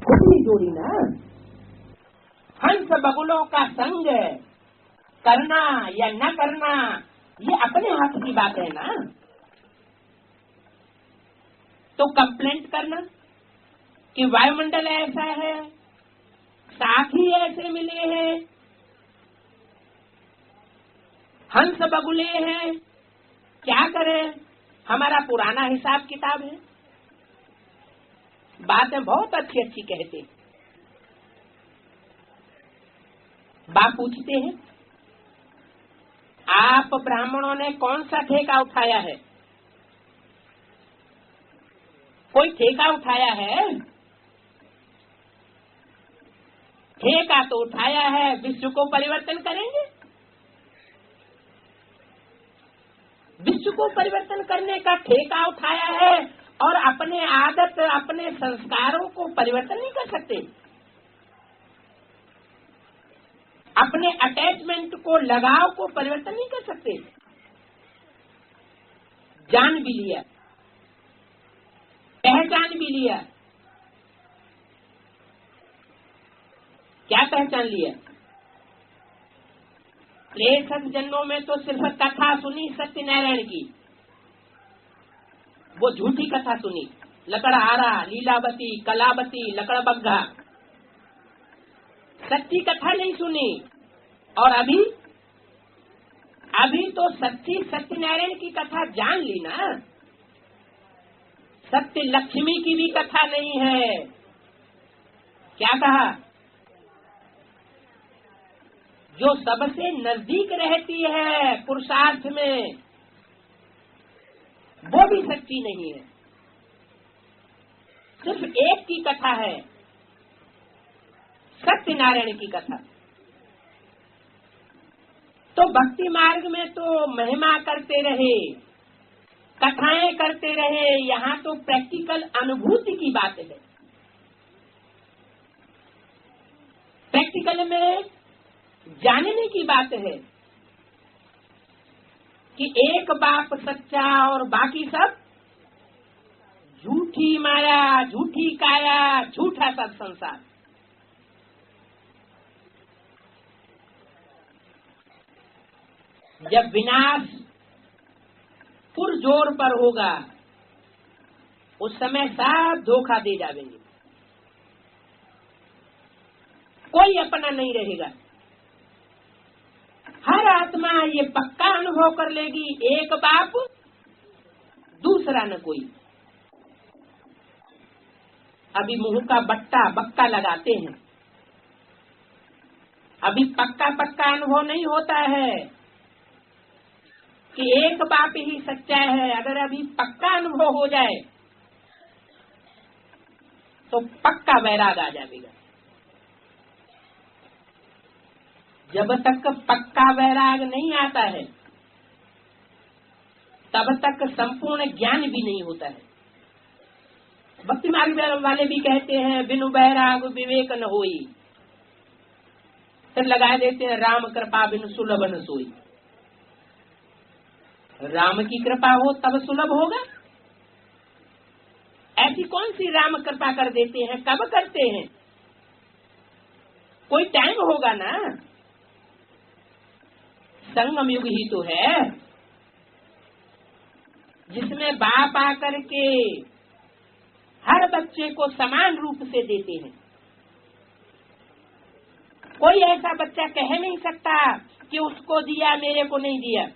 खुद ही जोड़ी ना। हंस बगुलों का संग करना या न करना ये अपने हाथ की बात है ना। तो कंप्लेंट करना कि वायुमंडल ऐसा है, साथी ऐसे मिले हैं, हंस बगुले हैं, क्या करें, हमारा पुराना हिसाब किताब है। बातें बहुत अच्छी अच्छी कहते। बाप पूछते हैं, आप ब्राह्मणों ने कौन सा ठेका उठाया है? कोई ठेका उठाया है? ठेका तो उठाया है, विश्व को परिवर्तन करेंगे। विश्व को परिवर्तन करने का ठेका उठाया है और अपने आदत, अपने संस्कारों को परिवर्तन नहीं कर सकते। अपने अटैचमेंट को, लगाव को परिवर्तन नहीं कर सकते। जान भी लिया, पहचान भी लिया। क्या पहचान लिया? प्रेषक जन्मों में तो सिर्फ कथा सुनी सत्यनारायण की, वो झूठी कथा सुनी। लकड़हारा, लीलावती, कलावती, लकड़बग्घा, सच्ची कथा नहीं सुनी। और अभी तो सच्ची सत्यनारायण की कथा जान ली ना। सत्य लक्ष्मी की भी कथा नहीं है। क्या कहा? जो सबसे नजदीक रहती है पुरुषार्थ में, वो भी सच्ची नहीं है। सिर्फ एक की कथा है, सत्यनारायण की कथा। तो भक्ति मार्ग में तो महिमा करते रहे, कथाएं करते रहे, यहाँ तो प्रैक्टिकल अनुभूति की बात है। प्रैक्टिकल में जानने की बात है कि एक बाप सच्चा और बाकी सब झूठी माया, झूठी काया, झूठा सब संसार। जब विनाश पुरजोर पर होगा, उस समय सब धोखा दे जाएंगे, कोई अपना नहीं रहेगा। हर आत्मा ये पक्का अनुभव कर लेगी, एक बाप दूसरा न कोई। अभी मुंह का बक्का लगाते हैं, अभी पक्का अनुभव नहीं होता है कि एक बाप ही सच्चा है। अगर अभी पक्का अनुभव हो जाए तो पक्का वैराग आ जाएगा। जब तक पक्का वैराग नहीं आता है, तब तक संपूर्ण ज्ञान भी नहीं होता है। भक्ति मार्ग वाले भी कहते हैं, बिनु वैराग विवेक न होई। फिर लगा देते हैं, राम कृपा बिनु सुलभ न सोई। राम की कृपा हो तब सुलभ होगा। ऐसी कौन सी राम कृपा कर देते हैं? कब करते हैं? कोई टाइम होगा ना। संगम युग ही तो है जिसमें बाप आकर के हर बच्चे को समान रूप से देते हैं। कोई ऐसा बच्चा कह नहीं सकता कि उसको दिया मेरे को नहीं दिया।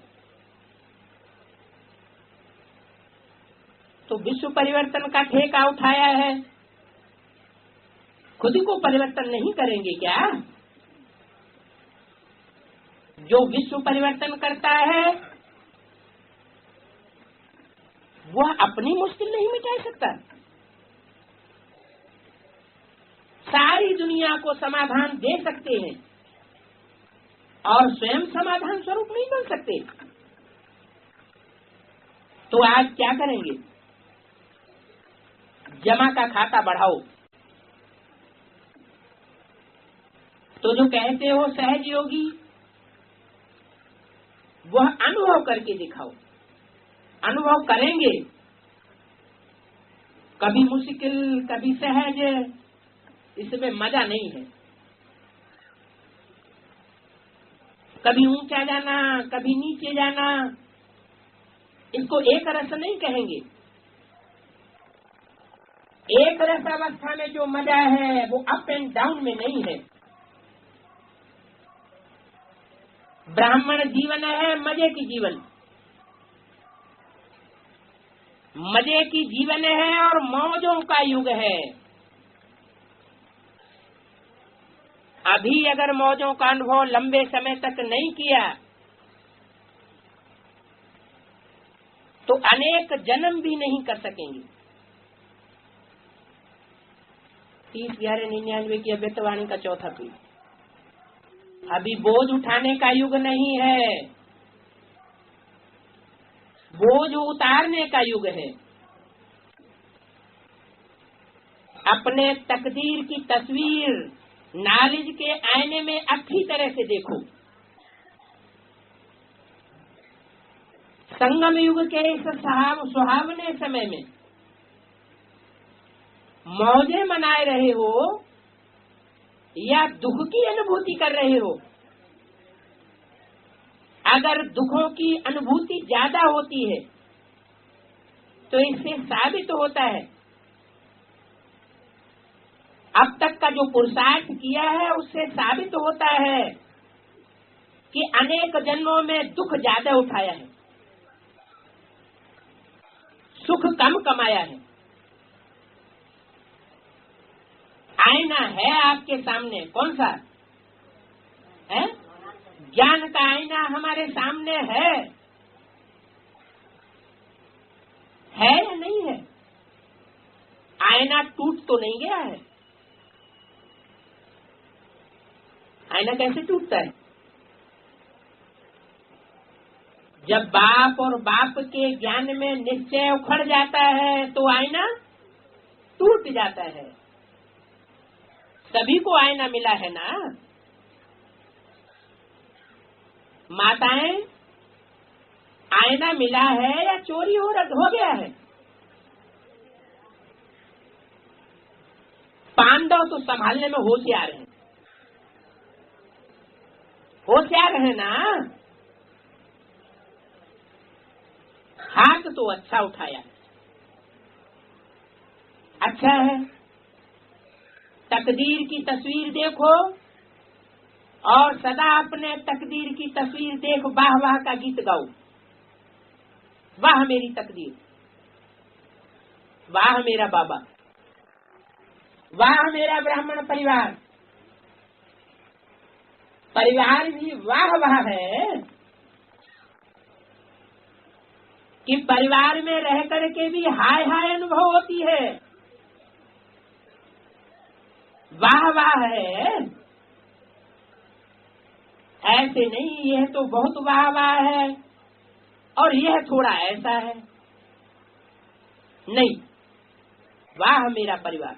तो विश्व परिवर्तन का ठेका उठाया है, खुद को परिवर्तन नहीं करेंगे क्या? जो विश्व परिवर्तन करता है वह अपनी मुश्किल नहीं मिटा सकता। सारी दुनिया को समाधान दे सकते हैं और स्वयं समाधान स्वरूप नहीं बन सकते। तो आज क्या करेंगे? जमा का खाता बढ़ाओ। तो जो कहते हो सहज योगी, वह अनुभव करके दिखाओ। अनुभव करेंगे, कभी मुश्किल कभी सहज, इसमें मजा नहीं है। कभी ऊंचा जाना, कभी नीचे जाना, इसको एक रस नहीं कहेंगे। एक रस अवस्था में जो मजा है वो अप एंड डाउन में नहीं है। ब्राह्मण जीवन है मजे की जीवन, मजे की जीवन है और मौजों का युग है। अभी अगर मौजों का अनुभव लंबे समय तक नहीं किया तो अनेक जन्म भी नहीं कर सकेंगे। 30/11/99 की अव्यक्तवाणी का चौथा पीढ़। अभी बोझ उठाने का युग नहीं है, बोझ उतारने का युग है। अपने तकदीर की तस्वीर नॉलेज के आईने में अच्छी तरह से देखो। संगम युग के इस सुहावने समय में मौजे मनाए रहे हो या दुख की अनुभूति कर रहे हो। अगर दुखों की अनुभूति ज्यादा होती है तो इससे साबित होता है अब तक का जो पुरुषार्थ किया है उससे साबित होता है कि अनेक जन्मों में दुख ज्यादा उठाया है, सुख कम कमाया है। आईना है आपके सामने, कौन सा है? ज्ञान का आईना हमारे सामने है या नहीं है? आईना टूट तो नहीं गया है? आईना कैसे टूटता है? जब बाप और बाप के ज्ञान में निश्चय उखड़ जाता है तो आईना टूट जाता है। सभी को आईना मिला है ना? माताएं, आईना मिला है या चोरी हो गया है? पांडव तो संभालने में होशियार हैं, होशियार है ना? हाथ तो अच्छा उठाया, अच्छा है। तकदीर की तस्वीर देखो और सदा अपने तकदीर की तस्वीर देख वाह वाह का गीत गाओ। वाह मेरी तकदीर, वाह मेरा बाबा, वाह मेरा ब्राह्मण परिवार। परिवार भी वाह वाह है कि परिवार में रह करके भी हाय हाय अनुभव होती है। वाह वाह है, ऐसे नहीं यह तो बहुत वाह वाह है और यह थोड़ा ऐसा है, नहीं। वाह मेरा परिवार,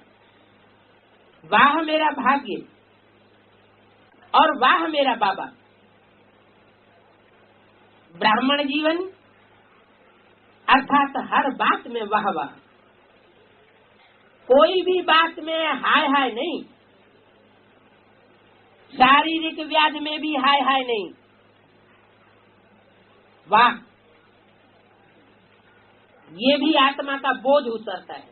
वाह मेरा भाग्य और वाह मेरा बाबा। ब्राह्मण जीवन अर्थात हर बात में वाह वाह, कोई भी बात में हाय हाय नहीं। शारीरिक व्याधि में भी हाय हाय नहीं, वाह। ये भी आत्मा का बोझ उतरता है,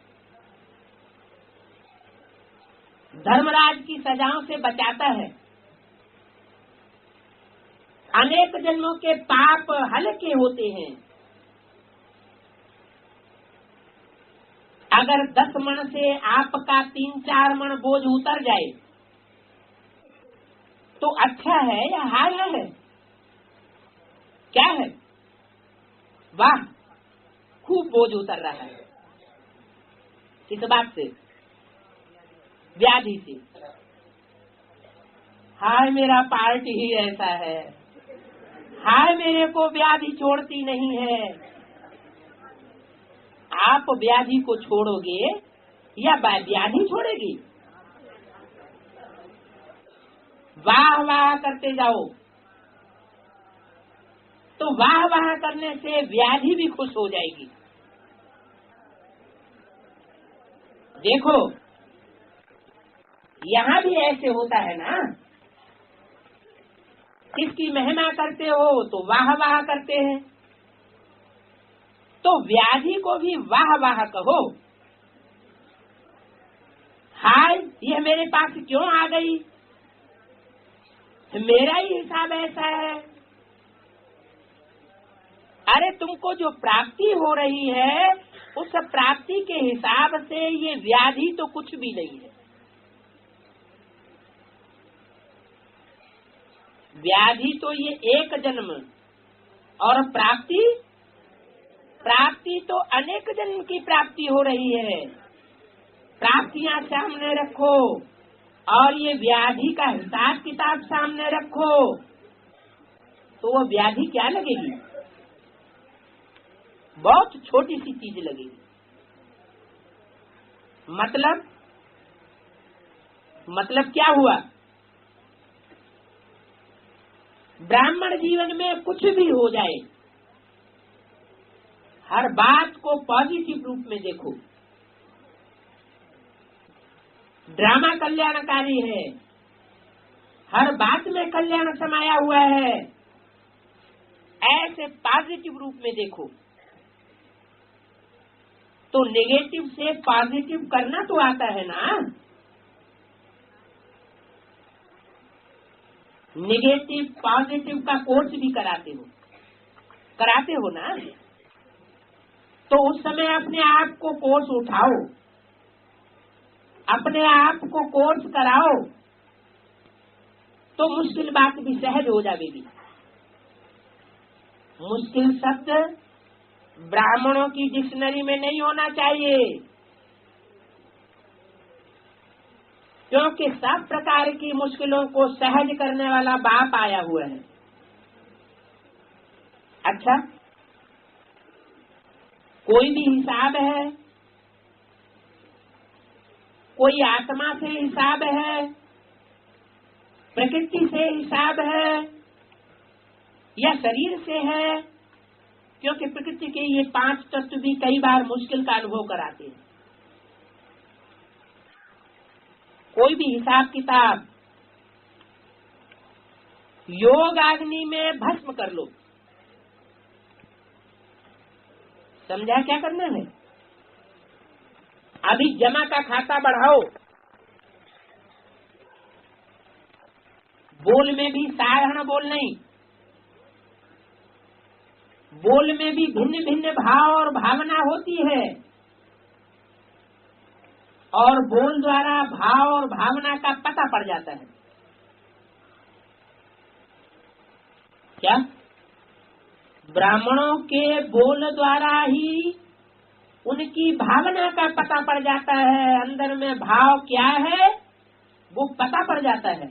धर्मराज की सजाओं से बचाता है। अनेक जन्मों के पाप हल्के होते हैं। अगर 10 मण से आपका 3-4 मण बोझ उतर जाए तो अच्छा है या हाय है? क्या है? वाह, खूब बोझ उतर रहा है। किस बात से? व्याधि से। हाय मेरा पार्टी ही ऐसा है, हाय मेरे को व्याधि छोड़ती नहीं है। आप व्याधि को छोड़ोगे या व्याधि छोड़ेगी? वाह वाह करते जाओ तो वाह वाह करने से व्याधि भी खुश हो जाएगी। देखो, यहाँ भी ऐसे होता है ना, किसकी महिमा करते हो तो वाह वाह करते हैं, तो व्याधि को भी वाह वाह कहो, हाय यह मेरे पास क्यों आ गई, मेरा ही हिसाब ऐसा है। अरे तुमको जो प्राप्ति हो रही है उस प्राप्ति के हिसाब से ये व्याधि तो कुछ भी नहीं है। व्याधि तो ये एक जन्म, और प्राप्ति तो अनेक जन्म की प्राप्ति हो रही है। प्राप्तियां सामने रखो और ये व्याधि का हिसाब किताब सामने रखो, तो वो व्याधि क्या लगेगी, बहुत छोटी सी चीज लगेगी। मतलब क्या हुआ, ब्राह्मण जीवन में कुछ भी हो जाए, हर बात को पॉजिटिव रूप में देखो। ड्रामा कल्याणकारी है, हर बात में कल्याण समाया हुआ है, ऐसे पॉजिटिव रूप में देखो। तो नेगेटिव से पॉजिटिव करना तो आता है ना, नेगेटिव पॉजिटिव का कोर्स भी कराते हो ना, तो उस समय अपने आप को कोर्स उठाओ, अपने आप को कोर्स कराओ, तो मुश्किल बात भी सहज हो जाएगी। मुश्किल शब्द ब्राह्मणों की डिक्शनरी में नहीं होना चाहिए, क्योंकि सब प्रकार की मुश्किलों को सहज करने वाला बाप आया हुआ है। अच्छा, कोई भी हिसाब है, कोई आत्मा से हिसाब है, प्रकृति से हिसाब है, या शरीर से है, क्योंकि प्रकृति के ये 5 तत्व भी कई बार मुश्किल का अनुभव कराते हैं। कोई भी हिसाब किताब योग अग्नि में भस्म कर लो। समझा क्या करना है? अभी जमा का खाता बढ़ाओ, बोल में भी साधारण बोल नहीं, बोल में भी भिन्न भिन्न भाव और भावना होती है, और बोल द्वारा भाव और भावना का पता पड़ जाता है। क्या ब्राह्मणों के बोल द्वारा ही उनकी भावना का पता पड़ जाता है, अंदर में भाव क्या है वो पता पड़ जाता है।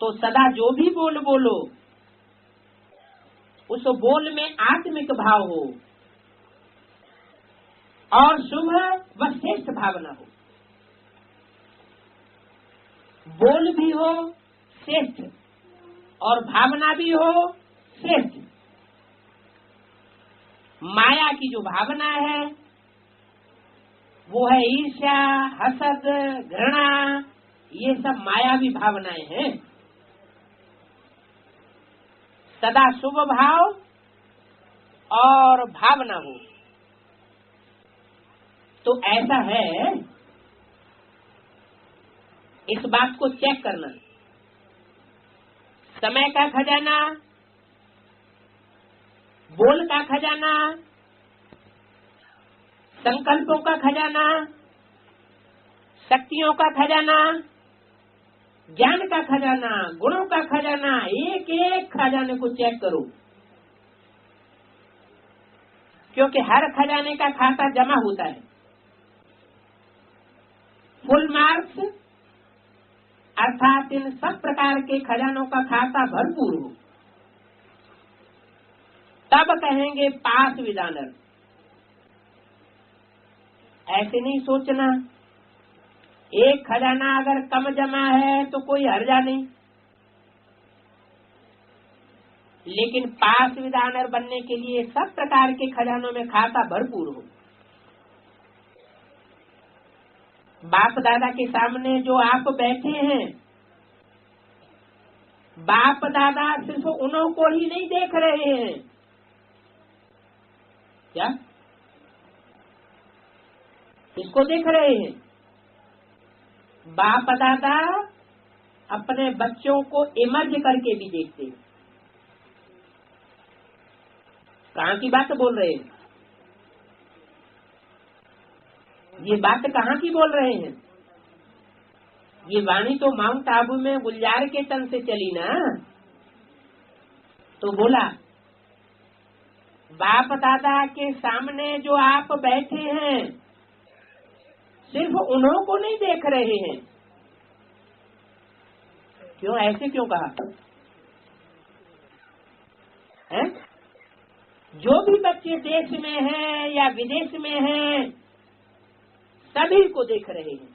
तो सदा जो भी बोल बोलो उस बोल में आत्मिक भाव हो और शुभ व श्रेष्ठ भावना हो। बोल भी हो श्रेष्ठ और भावना भी हो श्रेष्ठ। माया की जो भावना है वो है ईर्ष्या, हसद, घृणा, ये सब मायावी भावनाएं हैं। सदा शुभ भाव और भावना हो, तो ऐसा है, इस बात को चेक करना। समय का खजाना, बोल का खजाना, संकल्पों का खजाना, शक्तियों का खजाना, ज्ञान का खजाना, गुणों का खजाना, एक एक खजाने को चेक करो, क्योंकि हर खजाने का खाता जमा होता है। फुल मार्क्स अर्थात इन सब प्रकार के खजानों का खाता भरपूर हो, तब कहेंगे पास विदानर। ऐसे नहीं सोचना एक खजाना अगर कम जमा है तो कोई हर्जा नहीं, लेकिन पास विदानर बनने के लिए सब प्रकार के खजानों में खाता भरपूर हो। बाप दादा के सामने जो आप बैठे हैं, बाप दादा सिर्फ उन्हों को ही नहीं देख रहे हैं। क्या? किसको देख रहे हैं? बाप दादा अपने बच्चों को इमर्ज करके भी देखते हैं। कहाँ की बात बोल रहे हैं? ये बात कहाँ की बोल रहे हैं? ये वाणी तो माउंट आबू में गुलजार के तन से चली ना। तो बोला बाप दादा के सामने जो आप बैठे हैं, सिर्फ उन्हों को नहीं देख रहे हैं। क्यों? ऐसे क्यों कहा है? जो भी बच्चे देश में हैं या विदेश में हैं, सभी को देख रहे हैं।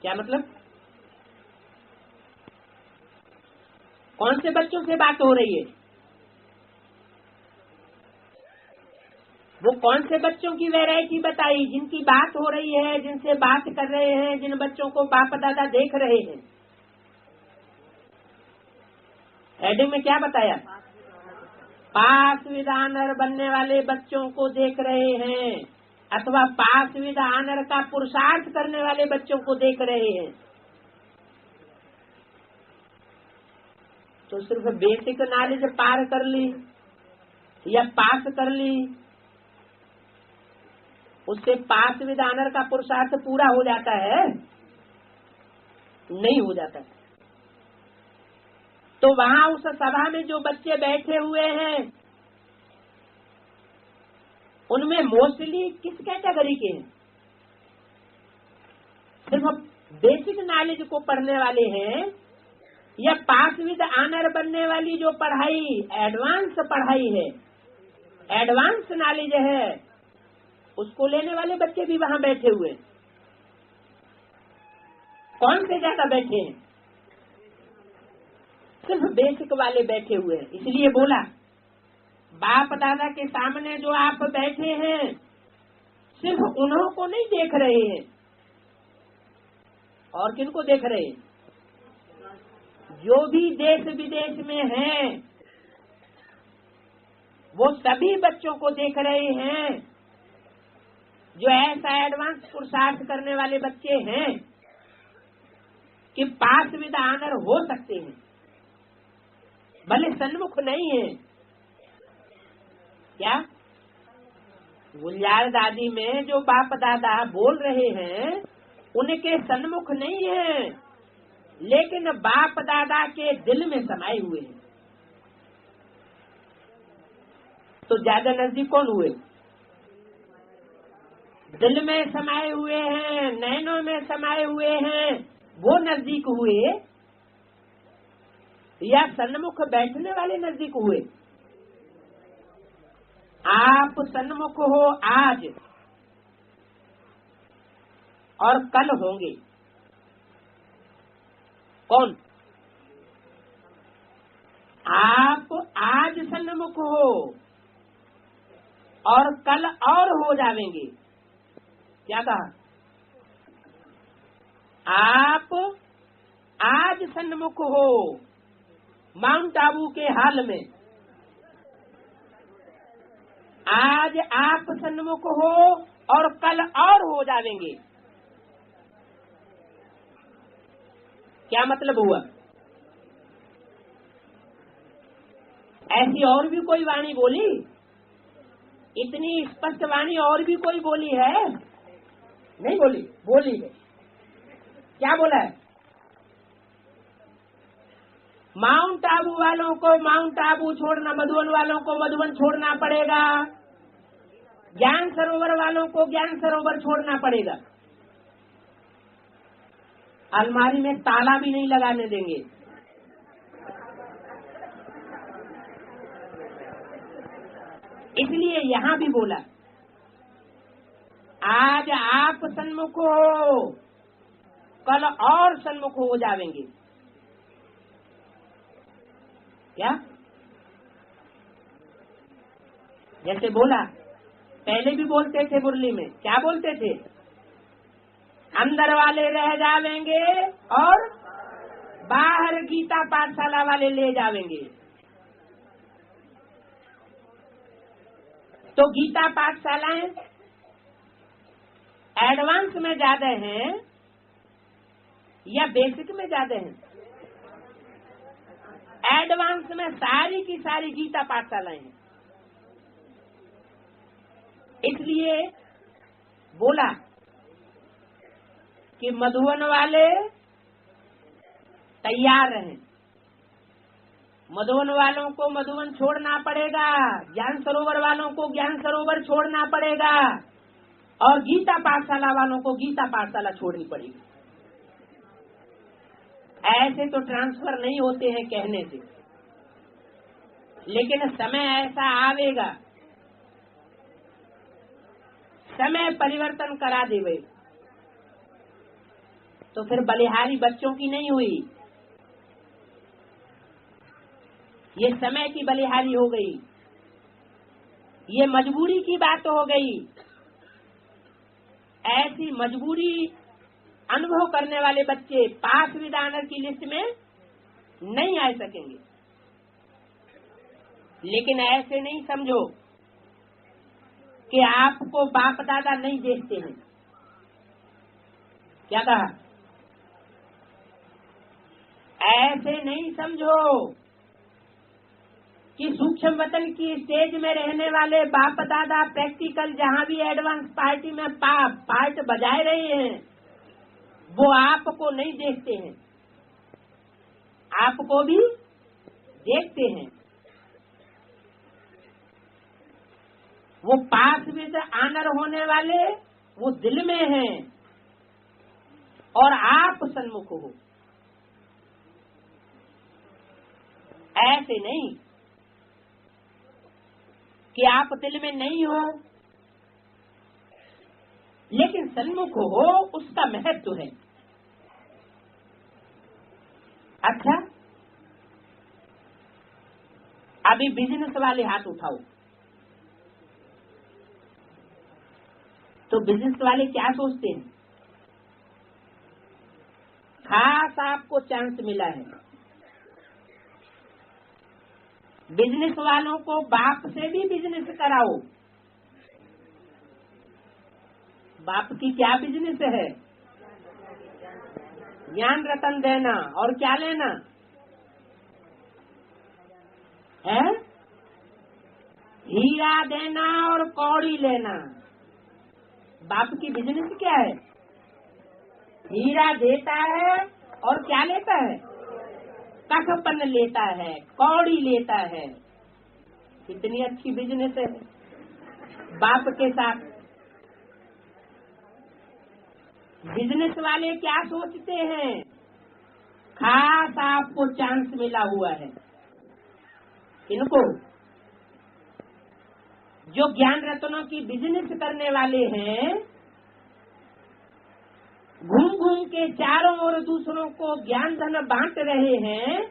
क्या मतलब? कौन से बच्चों से बात हो रही है? वो कौन से बच्चों की वैरायटी बताई जिनकी बात हो रही है, जिनसे बात कर रहे हैं, जिन बच्चों को बाप दादा देख रहे हैं? हेडिंग में क्या बताया? पास विद ऑनर बनने वाले बच्चों को देख रहे हैं, अथवा पास विद ऑनर का पुरुषार्थ करने वाले बच्चों को देख रहे हैं। तो सिर्फ बेसिक नॉलेज पार कर ली या पास कर ली, उससे पास विद ऑनर का पुरुषार्थ पूरा हो जाता है? नहीं हो जाता। तो वहाँ उस सभा में जो बच्चे बैठे हुए हैं, उनमें मोस्टली किस कैटेगरी के हैं? सिर्फ बेसिक नॉलेज को पढ़ने वाले हैं, या पास विद ऑनर बनने वाली जो पढ़ाई एडवांस पढ़ाई है, एडवांस नॉलेज है, उसको लेने वाले बच्चे भी वहाँ बैठे हुए हैं? कौन से ज्यादा बैठे हैं? सिर्फ बेसिक वाले बैठे हुए हैं। इसलिए बोला बाप दादा के सामने जो आप बैठे हैं, सिर्फ उन्हों को नहीं देख रहे हैं। और किनको देख रहे हैं? जो भी देश विदेश में हैं, वो सभी बच्चों को देख रहे हैं जो ऐसा एडवांस पुरुषार्थ करने वाले बच्चे हैं कि पास विद ऑनर हो सकते हैं, भले सन्मुख नहीं है। क्या? गुलजार दादी में जो बाप दादा बोल रहे हैं, उनके सन्मुख नहीं है, लेकिन बाप दादा के दिल में समाये हुए हैं। तो ज्यादा नजदीक कौन हुए? दिल में समाये हुए हैं, नैनों में समाये हुए हैं, वो नजदीक हुए, या सन्मुख बैठने वाले नजदीक हुए? आप सन्मुख हो आज और कल होंगे। कौन? आप आज सन्मुख हो और कल और हो जावेंगे। क्या कहा? आप आज सन्मुख हो माउंट आबू के हाल में, आज आप सन्मुख हो और कल और हो जाएंगे। क्या मतलब हुआ? ऐसी और भी कोई वाणी बोली? इतनी स्पष्ट वाणी और भी कोई बोली है? नहीं बोली? बोली है। क्या बोला है? माउंट आबू वालों को माउंट आबू छोड़ना, मधुबन वालों को मधुबन छोड़ना पड़ेगा, ज्ञान सरोवर वालों को ज्ञान सरोवर छोड़ना पड़ेगा। अलमारी में ताला भी नहीं लगाने देंगे। इसलिए यहाँ भी बोला आज आप सन्मुख हो, कल और सन्मुख हो जाएंगे। क्या? जैसे बोला पहले भी बोलते थे मुरली में, क्या बोलते थे? अंदर वाले रह जावेंगे और बाहर गीता पाठशाला वाले ले जावेंगे। तो गीता पाठशालाएं एडवांस में ज्यादा हैं या बेसिक में ज्यादा हैं? एडवांस में सारी की सारी गीता पाठशालाएं हैं। इसलिए बोला कि मधुबन वाले तैयार रहें। मधुबन वालों को मधुबन छोड़ना पड़ेगा, ज्ञान सरोवर वालों को ज्ञान सरोवर छोड़ना पड़ेगा और गीता पाठशाला वालों को गीता पाठशाला छोड़नी पड़ेगी। ऐसे तो ट्रांसफर नहीं होते हैं कहने से, लेकिन समय ऐसा आवेगा, समय परिवर्तन करा देवे। तो फिर बलिहारी बच्चों की नहीं हुई, ये समय की बलिहारी हो गई, ये मजबूरी की बात हो गई। ऐसी मजबूरी अनुभव करने वाले बच्चे पास विद ऑनर की लिस्ट में नहीं आ सकेंगे। लेकिन ऐसे नहीं समझो कि आपको बाप दादा नहीं देखते हैं। क्या कहा? ऐसे नहीं समझो कि सूक्ष्म वतन की स्टेज में रहने वाले बाप दादा प्रैक्टिकल जहाँ भी एडवांस पार्टी में पार्ट बजाए रहे हैं वो आपको नहीं देखते हैं, आपको भी देखते हैं। वो पास विद ऑनर होने वाले वो दिल में हैं और आप सन्मुख हो। ऐसे नहीं कि आप दिल में नहीं हो लेकिन सन्मुख हो, उसका महत्व है। अच्छा, अभी बिजनेस वाले हाथ उठाओ। तो बिजनेस वाले क्या सोचते हैं? खास आपको चांस मिला है। बिजनेस वालों को बाप से भी बिजनेस कराओ। बाप की क्या बिजनेस है? ज्ञान रतन देना और क्या लेना है? हीरा देना और कौड़ी लेना। बाप की बिजनेस क्या है? हीरा देता है और क्या लेता है? कखपन लेता है, कौड़ी लेता है। कितनी अच्छी बिजनेस है बाप के साथ। बिजनेस वाले क्या सोचते हैं? खास आपको चांस मिला हुआ है। इनको जो ज्ञान रत्नों की बिजनेस करने वाले हैं, घूम घूम के चारों ओर दूसरों को ज्ञान धन बांट रहे हैं,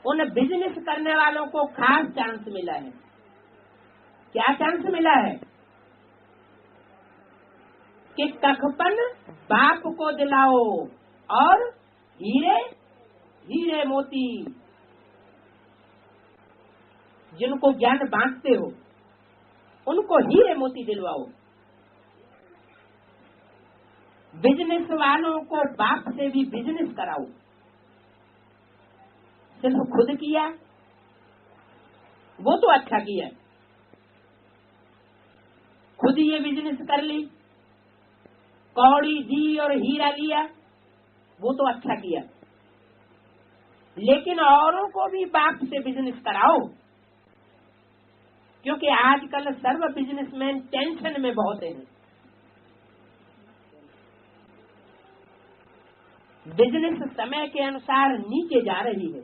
उन बिजनेस करने वालों को खास चांस मिला है। क्या चांस मिला है? कि कखपन बाप को दिलाओ और हीरे हीरे मोती जिनको ज्ञान बांटते हो उनको हीरे मोती दिलवाओ। बिजनेस वालों को बाप से भी बिजनेस कराओ। सिर्फ खुद किया वो तो अच्छा किया, खुद ये बिजनेस कर ली, कौड़ी दी और हीरा लिया, वो तो अच्छा किया। लेकिन औरों को भी बाप से बिजनेस कराओ, क्योंकि आजकल सर्व बिजनेसमैन टेंशन में बहुत है। बिजनेस समय के अनुसार नीचे जा रही है।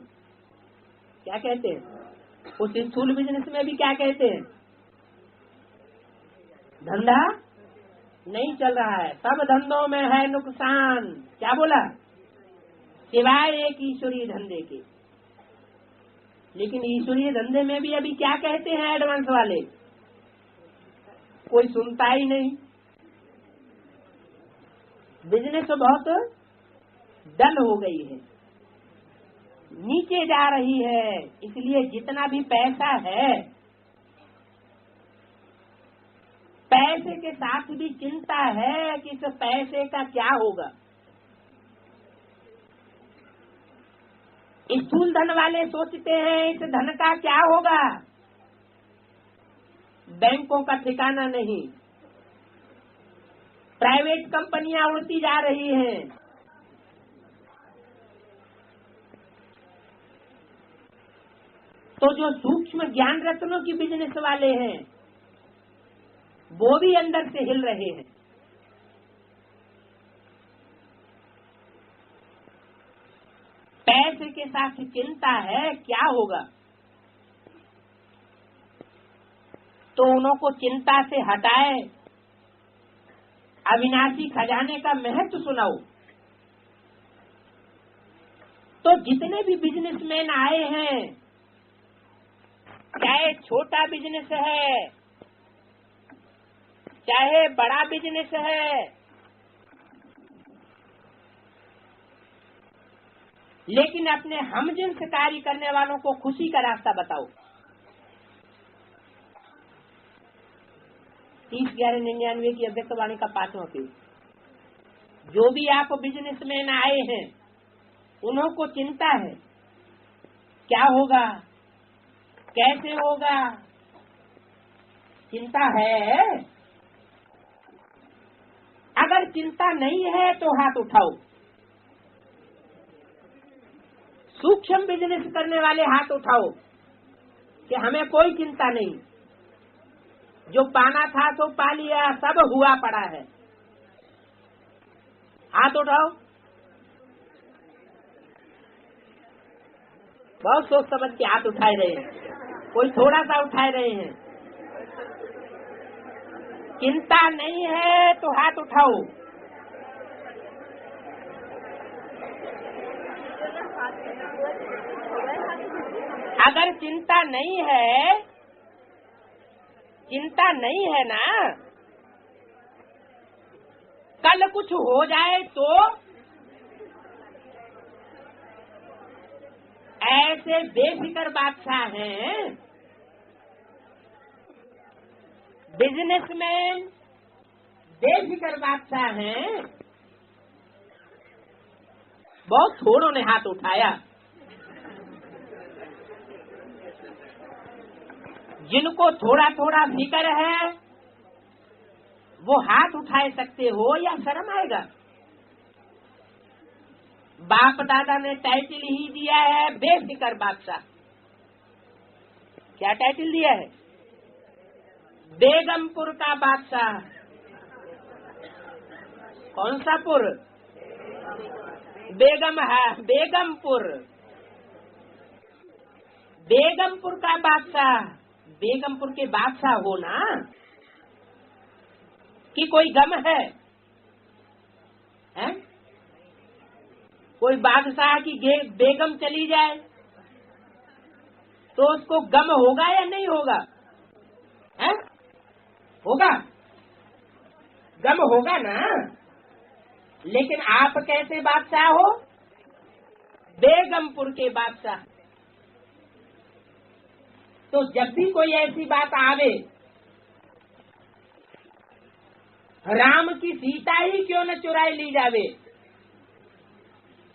क्या कहते हैं? उस स्थूल बिजनेस में भी क्या कहते हैं? धंधा नहीं चल रहा है, सब धंधों में है नुकसान। क्या बोला? सिवाय एक ईश्वरीय धंधे के। लेकिन ईश्वरीय धंधे में भी अभी क्या कहते हैं एडवांस वाले? कोई सुनता ही नहीं। बिजनेस तो बहुत डल हो गई है, नीचे जा रही है। इसलिए जितना भी पैसा है, पैसे के साथ भी चिंता है कि इस पैसे का क्या होगा। स्थूल धन वाले सोचते हैं इस धन का क्या होगा। बैंकों का ठिकाना नहीं, प्राइवेट कंपनियां उड़ती जा रही हैं। तो जो सूक्ष्म ज्ञान रत्नों की बिजनेस वाले हैं वो भी अंदर से हिल रहे हैं। पैसे के साथ चिंता है क्या होगा, तो उनको चिंता से हटाए, अविनाशी खजाने का महत्व सुनाओ। तो जितने भी बिजनेसमैन आए हैं, चाहे छोटा बिजनेस है चाहे बड़ा बिजनेस है, लेकिन अपने हमजिन्स कार्य करने वालों को खुशी का रास्ता बताओ। 30/11/99 की अव्यक्तवाणी का 5वां पेज। जो भी आप बिजनेसमैन आए हैं, उन्हों को चिंता है क्या होगा, कैसे होगा, चिंता है। अगर चिंता नहीं है तो हाथ उठाओ। सूक्ष्म बिजनेस करने वाले हाथ उठाओ कि हमें कोई चिंता नहीं, जो पाना था तो पा लिया, सब हुआ पड़ा है। हाथ उठाओ। बहुत सोच समझ के हाथ उठाए रहे हैं, कोई थोड़ा सा उठाए रहे हैं। चिंता नहीं है तो हाथ उठाओ। अगर चिंता नहीं है ना, कल कुछ हो जाए तो ऐसे बेफिक्र बादशाह हैं, बिजनेसमैन बेफिक्र बादशाह हैं। बहुत थोड़ों ने हाथ उठाया। जिनको थोड़ा थोड़ा फिक्र है वो हाथ उठाए सकते हो या शर्म आएगा। बाप दादा ने टाइटल ही दिया है बेफिक्र बादशाह। क्या टाइटल दिया है? बेगमपुर का बादशाह। कौन सा पुर? बेगम है, बेगमपुर। बेगमपुर का बादशाह। बेगमपुर के बादशाह हो ना, कि कोई गम है? कोई बादशाह की बेगम चली जाए तो उसको गम होगा या नहीं होगा? होगा, गम होगा ना। लेकिन आप कैसे बादशाह हो? बेगमपुर के बादशाह। तो जब भी कोई ऐसी बात आवे, राम की सीता ही क्यों न चुराई ली जावे,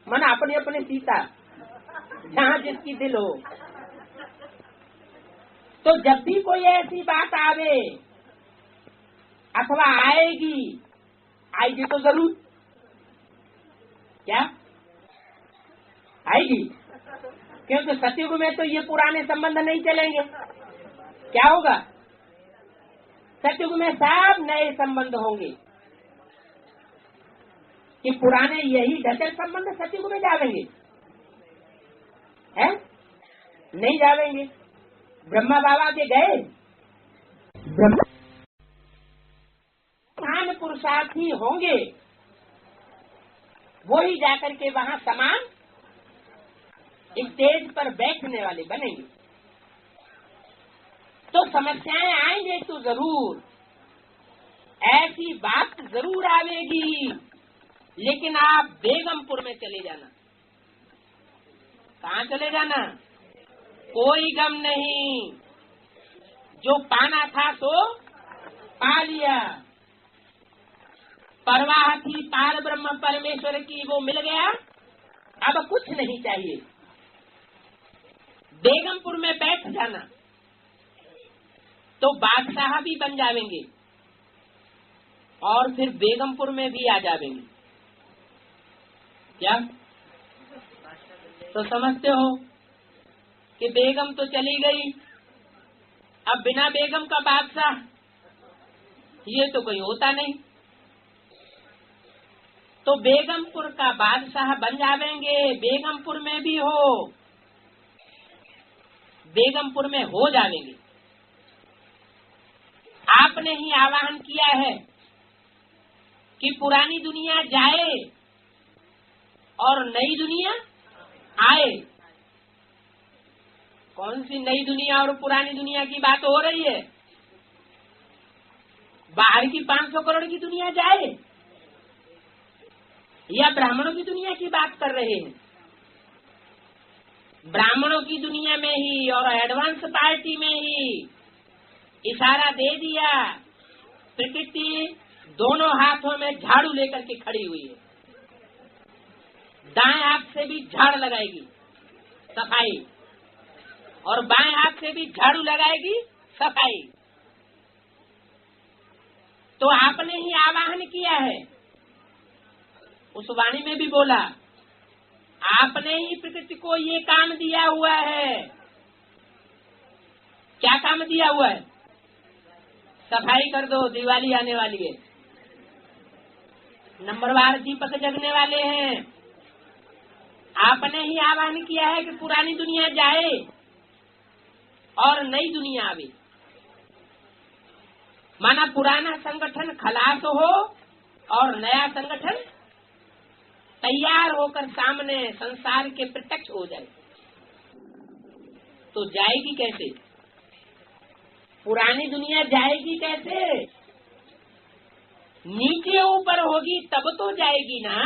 मन अपने अपने सीता, जहाँ जिसकी दिल हो। तो जब भी कोई ऐसी बात आवे अथवा आएगी तो जरूर। क्या आएगी? क्योंकि सतयुग में तो ये पुराने संबंध नहीं चलेंगे। क्या होगा? सतयुग में सब नए संबंध होंगे। कि पुराने यही ढकेल संबंध सतयुग में जावेंगे? हैं? नहीं जावेंगे। ब्रह्मा बाबा के गए, महान पुरुषार्थी होंगे, वो ही जाकर के वहाँ समान स्टेज पर बैठने वाले बनेंगे। तो समस्याएं आएंगे तो जरूर, ऐसी बात जरूर आवेगी, लेकिन आप बेगमपुर में चले जाना। कहाँ चले जाना? कोई गम नहीं, जो पाना था सो पा लिया। परवाह थी पार ब्रह्म परमेश्वर की, वो मिल गया, अब कुछ नहीं चाहिए। बेगमपुर में बैठ जाना तो बादशाह भी बन जाएंगे और फिर बेगमपुर में भी आ जाएंगे। क्या तो समझते हो कि बेगम तो चली गई, अब बिना बेगम का बादशाह, ये तो कोई होता नहीं। तो बेगमपुर का बादशाह बन जाएंगे, बेगमपुर में भी हो, बेगमपुर में हो जाएंगे। आपने ही आवाहन किया है कि पुरानी दुनिया जाए और नई दुनिया आए। कौन सी नई दुनिया और पुरानी दुनिया की बात हो रही है? बाहर की 500 करोड़ की दुनिया जाए या ब्राह्मणों की दुनिया की बात कर रहे हैं? ब्राह्मणों की दुनिया में ही और एडवांस पार्टी में ही इशारा दे दिया। प्रकृति दोनों हाथों में झाड़ू लेकर के खड़ी हुई है, दाएं हाथ से भी झाड़ लगाएगी सफाई और बाएं हाथ से भी झाड़ू लगाएगी सफाई। तो आपने ही आवाहन किया है, उस वाणी में भी बोला, आपने ही प्रकृति को ये काम दिया हुआ है। क्या काम दिया हुआ है? सफाई कर दो, दिवाली आने वाली है, नंबरवार दीपक जगने वाले हैं। आपने ही आह्वान किया है कि पुरानी दुनिया जाए और नई दुनिया आवे। माना पुराना संगठन खलास हो और नया संगठन तैयार होकर सामने संसार के प्रत्यक्ष हो जाए। तो जाएगी कैसे? पुरानी दुनिया जाएगी कैसे? नीचे ऊपर होगी तब तो जाएगी ना।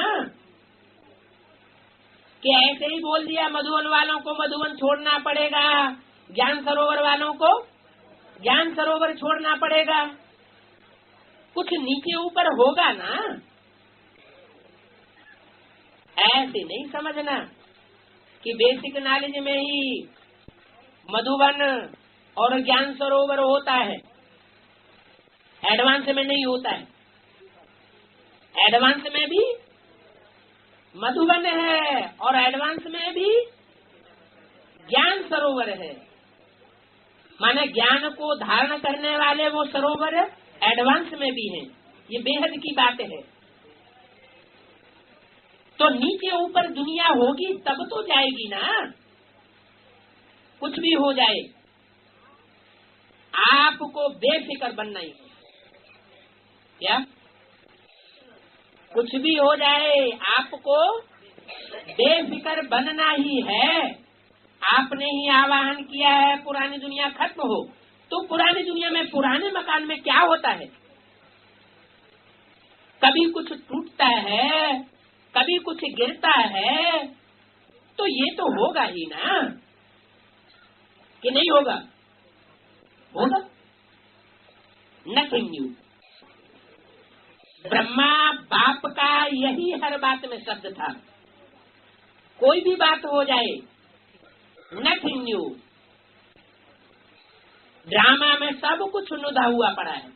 कि ऐसे ही बोल दिया मधुबन वालों को मधुबन छोड़ना पड़ेगा, ज्ञान सरोवर वालों को ज्ञान सरोवर छोड़ना पड़ेगा। कुछ नीचे ऊपर होगा ना। ऐसे नहीं समझना कि बेसिक नॉलेज में ही मधुबन और ज्ञान सरोवर होता है, एडवांस में नहीं होता है। एडवांस में भी मधुबन है और एडवांस में भी ज्ञान सरोवर है। माने ज्ञान को धारण करने वाले वो सरोवर एडवांस में भी हैं। ये बेहद की बात है। तो नीचे ऊपर दुनिया होगी तब तो जाएगी ना। कुछ भी हो जाए आपको बेफिक्र बनना ही है। क्या? कुछ भी हो जाए आपको बेफिक्र बनना ही है। आपने ही आवाहन किया है पुरानी दुनिया खत्म हो। तो पुरानी दुनिया में पुराने मकान में क्या होता है? कभी कुछ टूटता है, कभी कुछ गिरता है, तो ये तो होगा ही ना, कि नहीं होगा? होगा। Nothing new. ब्रह्मा बाप का यही हर बात में शब्द था। कोई भी बात हो जाए, नथिंग न्यू। ड्रामा में सब कुछ नुदा हुआ पड़ा है,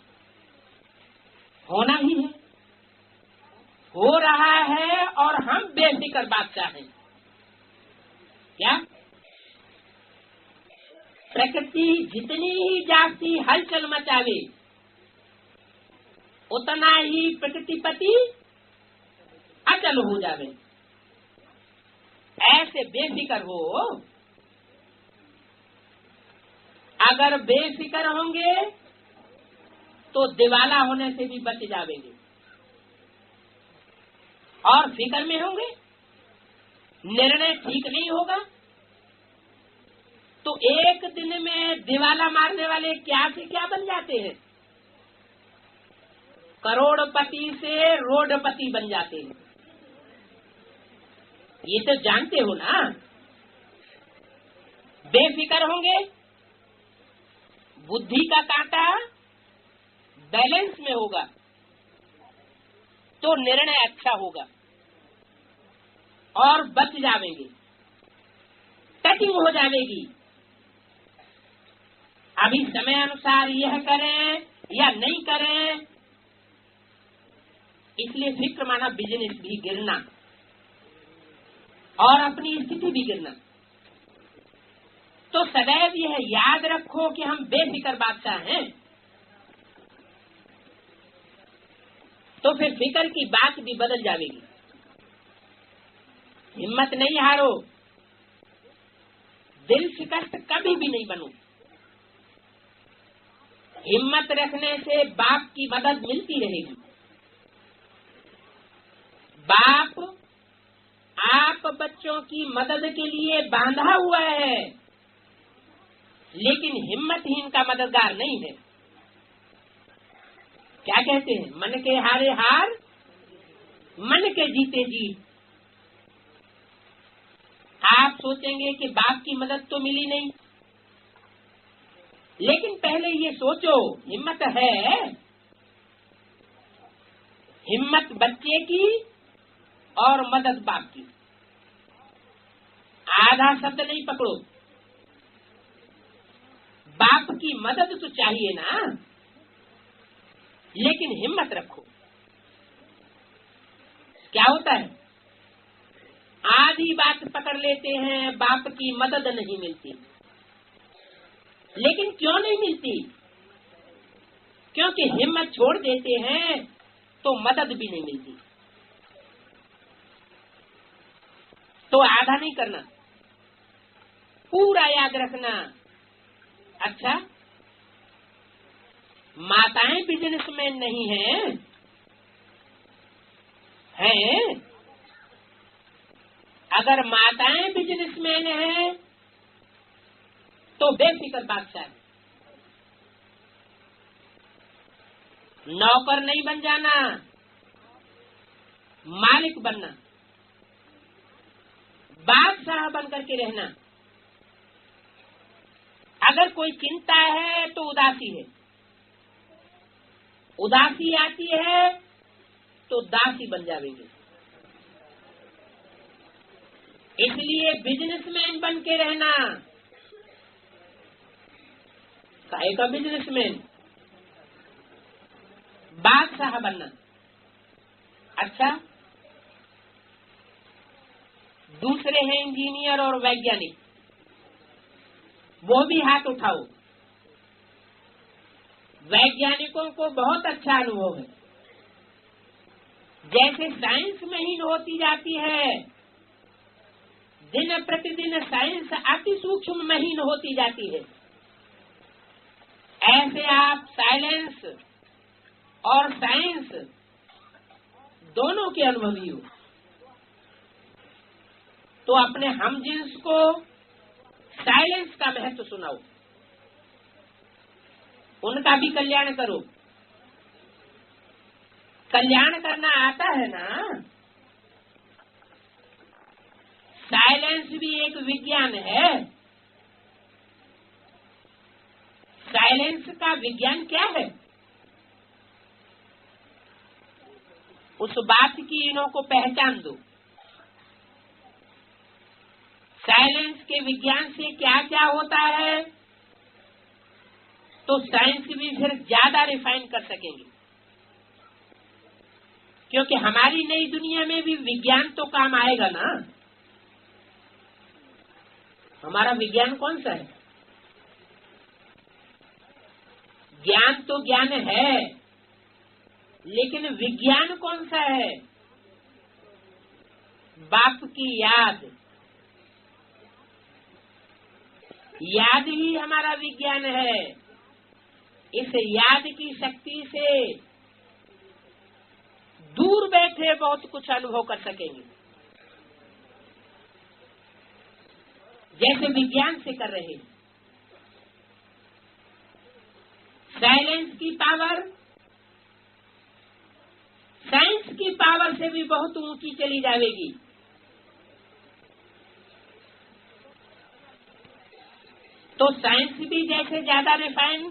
होना ही है, हो रहा है और हम बेफिक्र बादशाह हैं। क्या? प्रकृति जितनी ही जाती हलचल मचावे उतना ही प्रकृतिपति अचल हो जावे। ऐसे बेफिक्र हो। अगर बेफिक्र होंगे तो दिवाला होने से भी बच जावेंगे, और फिक्र में होंगे निर्णय ठीक नहीं होगा तो एक दिन में दिवाला मारने वाले क्या से क्या बन जाते हैं। करोड़पति से रोडपति बन जाते हैं। ये तो जानते हो ना। बेफिक्र होंगे, बुद्धि का कांटा बैलेंस में होगा तो निर्णय अच्छा होगा और बच जाएंगे, टचिंग हो जाएगी। अभी समय अनुसार यह करें या नहीं करें, इसलिए फिक्र माना बिजनेस भी गिरना और अपनी स्थिति भी गिरना। तो सदैव यह याद रखो कि हम बेफिक्र बादशाह हैं। तो फिर फिक्र की बात भी बदल जाएगी। हिम्मत नहीं हारो, दिल शिकस्त कभी भी नहीं बनो। हिम्मत रखने से बाप की मदद मिलती रहेगी। बाप आप बच्चों की मदद के लिए बांधा हुआ है, लेकिन हिम्मतहीन का मददगार नहीं है। क्या कहते हैं? मन के हारे हार, मन के जीते जीत। आप सोचेंगे कि बाप की मदद तो मिली नहीं, लेकिन पहले ये सोचो हिम्मत है। हिम्मत बच्चे की और मदद बाप की। आधा शब्द नहीं पकड़ो। बाप की मदद तो चाहिए ना, लेकिन हिम्मत रखो। क्या होता है, आधी बात पकड़ लेते हैं, बाप की मदद नहीं मिलती। लेकिन क्यों नहीं मिलती? क्योंकि हिम्मत छोड़ देते हैं तो मदद भी नहीं मिलती। तो आधा नहीं करना, पूरा याद रखना। अच्छा, माताएं बिजनेसमैन नहीं हैं? हैं? अगर माताएं बिजनेसमैन हैं तो बेफिक्र बादशाह है। नौकर नहीं बन जाना, मालिक बनना, बादशाह बन करके रहना। अगर कोई चिंता है तो उदासी है, उदासी आती है तो दासी बन जाएंगे। इसलिए बिजनेसमैन बन के रहना। काहे का बिजनेसमैन? बादशाह बनना। अच्छा, दूसरे हैं इंजीनियर और वैज्ञानिक, वो भी हाथ उठाओ। वैज्ञानिकों को बहुत अच्छा अनुभव है। जैसे साइंस महीन होती जाती है, दिन प्रतिदिन साइंस अति सूक्ष्म महीन होती जाती है, ऐसे आप साइलेंस और साइंस दोनों के अनुभवी हो। तो अपने हम जिन्स को साइलेंस का महत्व सुनाओ, उनका भी कल्याण करो। कल्याण करना आता है ना? साइलेंस भी एक विज्ञान है। साइलेंस का विज्ञान क्या है? उस बात की इन्हों को पहचान दो। साइलेंस के विज्ञान से क्या क्या होता है, तो साइंस भी फिर ज्यादा रिफाइन कर सकेंगे। क्योंकि हमारी नई दुनिया में भी विज्ञान तो काम आएगा ना। हमारा विज्ञान कौन सा है? ज्ञान तो ज्ञान है, लेकिन विज्ञान कौन सा है? बाप की याद। याद ही हमारा विज्ञान है। इस याद की शक्ति से दूर बैठे बहुत कुछ अनुभव कर सकेंगे, जैसे विज्ञान से कर रहे हैं। साइलेंस की पावर से भी बहुत ऊंची चली जाएगी। तो साइंस भी जैसे ज्यादा रिफाइन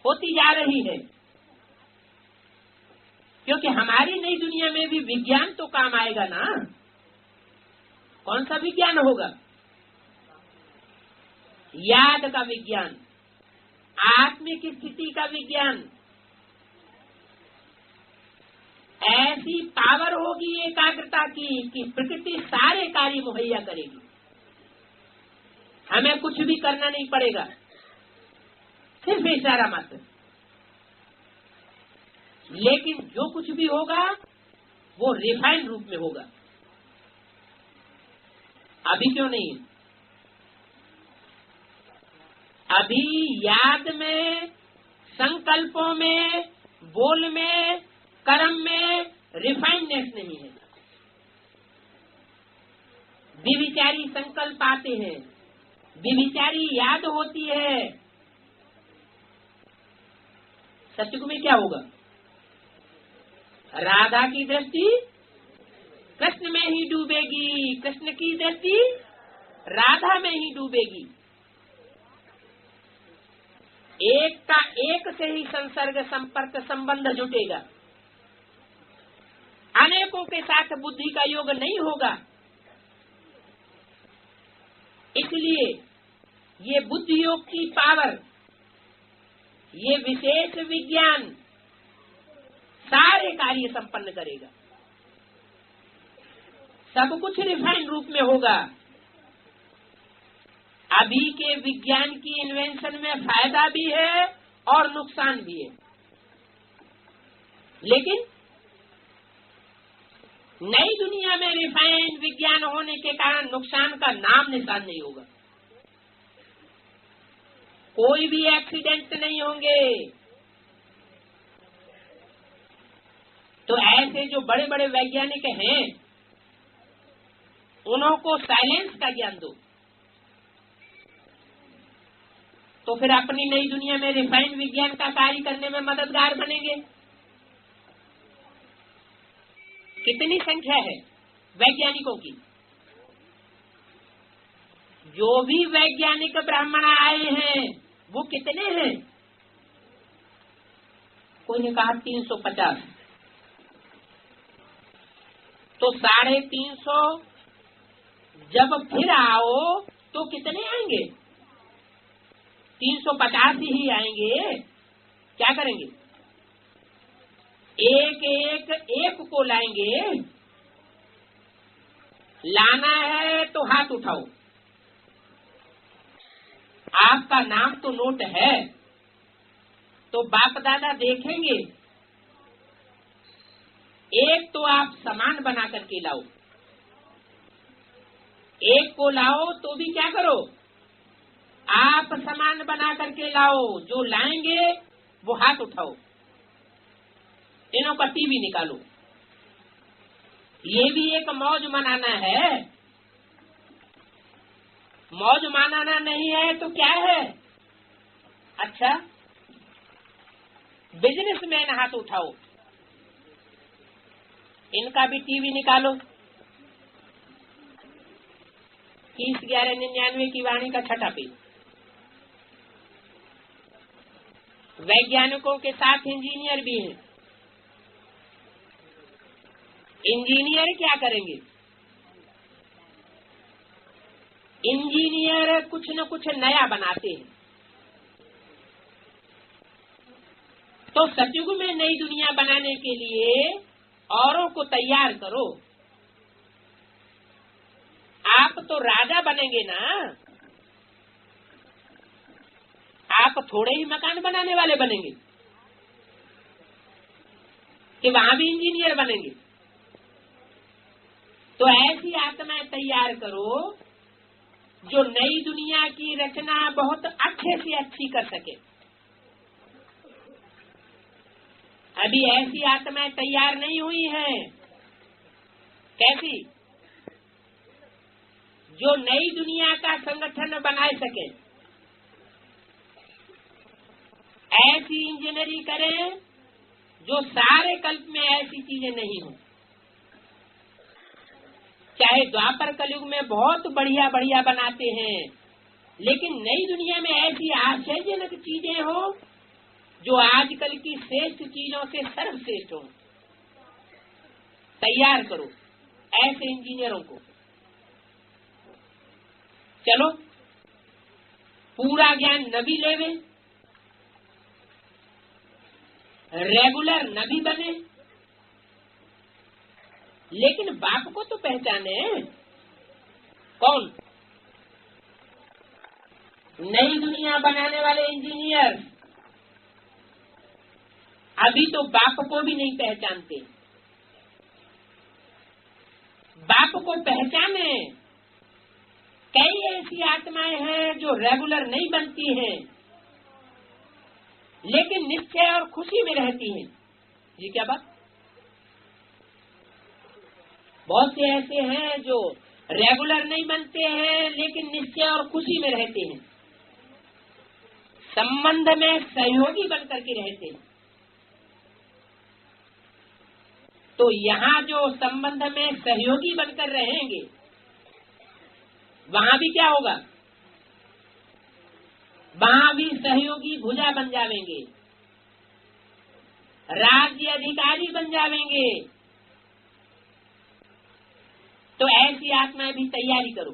होती जा रही है, क्योंकि हमारी नई दुनिया में भी विज्ञान तो काम आएगा ना। कौन सा विज्ञान होगा? याद का विज्ञान, आत्मिक स्थिति का विज्ञान। ऐसी पावर होगी एकाग्रता की कि प्रकृति सारे कार्य मुहैया करेगी, हमें कुछ भी करना नहीं पड़ेगा, सिर्फ इशारा मात्र। लेकिन जो कुछ भी होगा वो रिफाइंड रूप में होगा। अभी क्यों नहीं? अभी याद में, संकल्पों में, बोल में, कर्म में रिफाइंडनेस नहीं है। विविचारी संकल्प आते हैं, विविचारी याद होती है। सत्युग में क्या होगा? राधा की दृष्टि कृष्ण में ही डूबेगी, कृष्ण की दृष्टि राधा में ही डूबेगी। एक का एक से ही संसर्ग, संपर्क, संबंध जुटेगा। अनेकों के साथ बुद्धि का योग नहीं होगा। इसलिए ये बुद्धि योग की पावर, ये विशेष विज्ञान सारे कार्य संपन्न करेगा। सब कुछ रिफाइंड रूप में होगा। अभी के विज्ञान की इन्वेंशन में फायदा भी है और नुकसान भी है, लेकिन नई दुनिया में रिफाइंड विज्ञान होने के कारण नुकसान का नाम निशान नहीं होगा। कोई भी एक्सीडेंट नहीं होंगे। तो ऐसे जो बड़े बड़े वैज्ञानिक हैं, उनको साइलेंस का ज्ञान दो, तो फिर अपनी नई दुनिया में रिफाइंड विज्ञान का कार्य करने में मददगार बनेंगे। कितनी संख्या है वैज्ञानिकों की? जो भी वैज्ञानिक ब्राह्मण आए हैं वो कितने हैं? कोई ने कहा 350। तो 350 जब फिर आओ तो कितने आएंगे? 350 ही आएंगे। क्या करेंगे? एक को लाएंगे। लाना है तो हाथ उठाओ। आपका नाम तो नोट है, तो बाप दादा देखेंगे। एक तो आप सामान बना करके लाओ। एक को लाओ तो भी क्या करो? आप सामान बना करके लाओ। जो लाएंगे वो हाथ उठाओ। इनों का टीवी निकालो। ये भी एक मौज मनाना है। मौज मनाना नहीं है तो क्या है? अच्छा, बिजनेसमैन हाथ उठाओ। इनका भी टीवी निकालो। 30/11/99 की वाणी का छठा पेज। वैज्ञानिकों के साथ इंजीनियर भी हैं। इंजीनियर क्या करेंगे? इंजीनियर कुछ न कुछ नया बनाते हैं। तो सतयुग में नई दुनिया बनाने के लिए औरों को तैयार करो। आप तो राजा बनेंगे ना। आप थोड़े ही मकान बनाने वाले बनेंगे कि वहां भी इंजीनियर बनेंगे। तो ऐसी आत्माएं तैयार करो जो नई दुनिया की रचना बहुत अच्छे से अच्छी कर सके। अभी ऐसी आत्माएं तैयार नहीं हुई हैं। कैसी? जो नई दुनिया का संगठन बना सके। ऐसी इंजीनियरिंग करें जो सारे कल्प में ऐसी चीजें नहीं हो। चाहे द्वापर कलयुग में बहुत बढ़िया बढ़िया बनाते हैं, लेकिन नई दुनिया में ऐसी आश्चर्यजनक चीजें हो जो आजकल की श्रेष्ठ चीजों से सर्वश्रेष्ठ हो। तैयार करो ऐसे इंजीनियरों को। चलो पूरा ज्ञान न भी लेवे, रेगुलर न भी बने, लेकिन बाप को तो पहचाने। कौन? नई दुनिया बनाने वाले इंजीनियर अभी तो बाप को भी नहीं पहचानते। बाप को पहचाने। कई ऐसी आत्माएं हैं जो रेगुलर नहीं बनती हैं, लेकिन निश्चय और खुशी में रहती हैं। ये क्या बात? बहुत से ऐसे हैं जो रेगुलर नहीं बनते हैं, लेकिन निश्चय और खुशी में रहते हैं, संबंध में सहयोगी बनकर के रहते हैं। तो यहाँ जो संबंध में सहयोगी बनकर रहेंगे, वहाँ भी क्या होगा? वहाँ भी सहयोगी भुजा बन जावेंगे, राज्य अधिकारी बन जावेंगे। तो ऐसी आत्माएं भी तैयारी करो।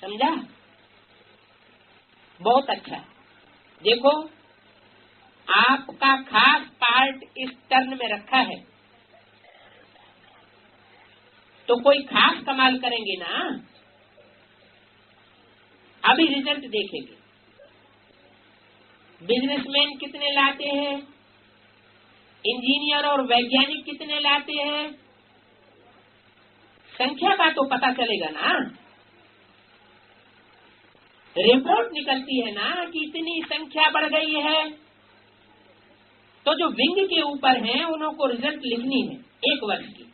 समझा? बहुत अच्छा। देखो आपका खास पार्ट इस टर्न में रखा है, तो कोई खास कमाल करेंगे ना। अभी रिजल्ट देखेंगे। बिजनेसमैन कितने लाते हैं, इंजीनियर और वैज्ञानिक कितने लाते हैं, संख्या का तो पता चलेगा ना। रिपोर्ट निकलती है ना कि इतनी संख्या बढ़ गई है, तो जो विंग के ऊपर हैं उन्हों को रिजल्ट लिखनी है 1 वर्ष की।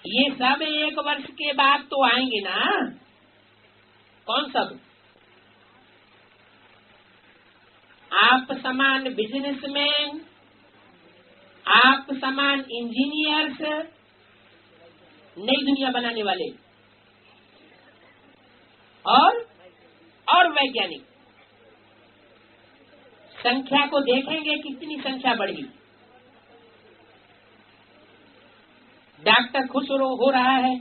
ये सब 1 वर्ष के बाद तो आएंगे ना। कौन सब? आप समान बिजनेसमैन, आप समान इंजीनियर्स, नई दुनिया बनाने वाले और वैज्ञानिक। संख्या को देखेंगे कितनी संख्या बढ़ी। डॉक्टर खुश हो रहा है,